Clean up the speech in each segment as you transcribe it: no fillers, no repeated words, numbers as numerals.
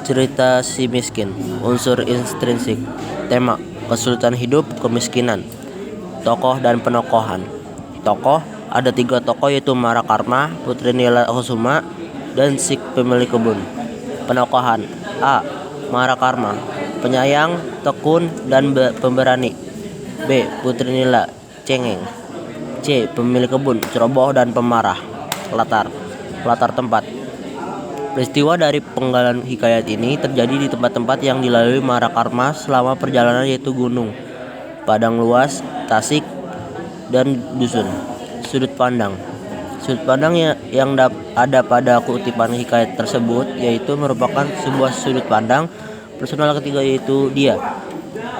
Cerita si miskin. Unsur intrinsik. Tema: kesulitan hidup, kemiskinan. Tokoh dan penokohan. Tokoh: ada 3 tokoh, yaitu Marakarma, Putri Nila Kusuma, dan si pemilik kebun. Penokohan: A. Marakarma, penyayang, tekun, dan pemberani. B. Putri Nila, cengeng. C. Pemilik kebun, ceroboh dan pemarah. Latar tempat. Peristiwa dari penggalan hikayat ini terjadi di tempat-tempat yang dilalui Marakarma selama perjalanan, yaitu gunung, padang luas, tasik, dan dusun. Sudut pandang yang ada pada kutipan hikayat tersebut yaitu merupakan sebuah sudut pandang personal ketiga, yaitu dia,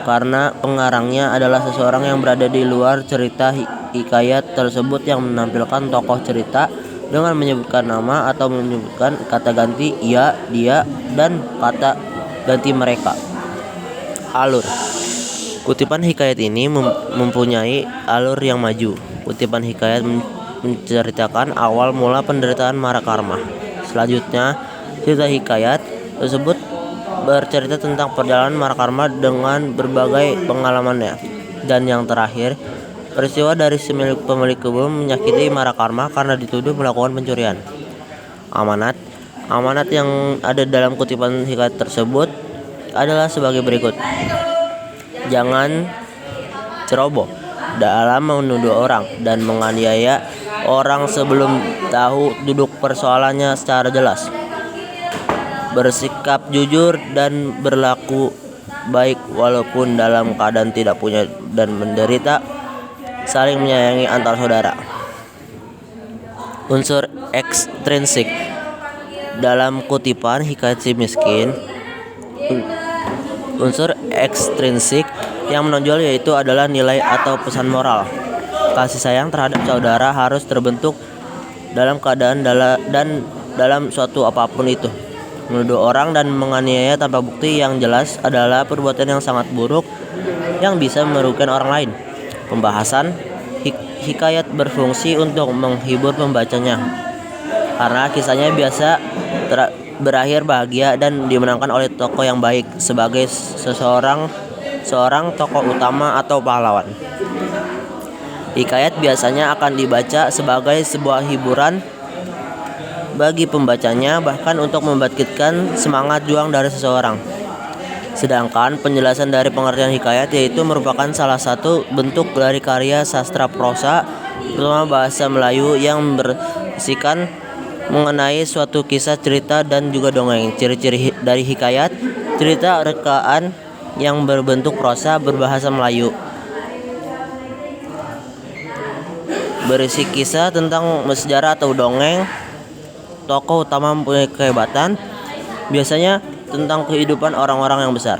karena pengarangnya adalah seseorang yang berada di luar cerita hikayat tersebut, yang menampilkan tokoh cerita dengan menyebutkan nama atau menyebutkan kata ganti ia, dia, dan kata ganti mereka. Alur kutipan hikayat ini mempunyai alur yang maju. Kutipan hikayat menceritakan awal mula penderitaan Marakarma. Selanjutnya, cerita hikayat tersebut bercerita tentang perjalanan Marakarma dengan berbagai pengalamannya. Dan yang terakhir, peristiwa dari pemilik kebun menyakiti Marakarma karena dituduh melakukan pencurian. Amanat yang ada dalam kutipan hikayat tersebut adalah sebagai berikut. Jangan ceroboh dalam menuduh orang dan menganiaya orang sebelum tahu duduk persoalannya secara jelas. Bersikap jujur dan berlaku baik walaupun dalam keadaan tidak punya dan menderita. Saling menyayangi antar saudara. Unsur ekstrinsik dalam kutipan hikayat si miskin. Unsur ekstrinsik yang menonjol yaitu adalah nilai atau pesan moral. Kasih sayang terhadap saudara harus terbentuk dalam keadaan dan dalam suatu apapun itu. Menuduh orang dan menganiaya tanpa bukti yang jelas adalah perbuatan yang sangat buruk yang bisa merugikan orang lain. Pembahasan hikayat berfungsi untuk menghibur pembacanya, karena kisahnya biasa berakhir bahagia dan dimenangkan oleh tokoh yang baik sebagai seorang tokoh utama atau pahlawan. Hikayat biasanya akan dibaca sebagai sebuah hiburan bagi pembacanya, bahkan untuk membangkitkan semangat juang dari seseorang. Sedangkan penjelasan dari pengertian hikayat yaitu merupakan salah satu bentuk dari karya sastra prosa, terutama bahasa Melayu, yang berisikan mengenai suatu kisah, cerita, dan juga dongeng. Ciri-ciri dari hikayat: cerita rekaan yang berbentuk prosa berbahasa Melayu, berisi kisah tentang sejarah atau dongeng. Tokoh utama mempunyai kehebatan, biasanya tentang kehidupan orang-orang yang besar.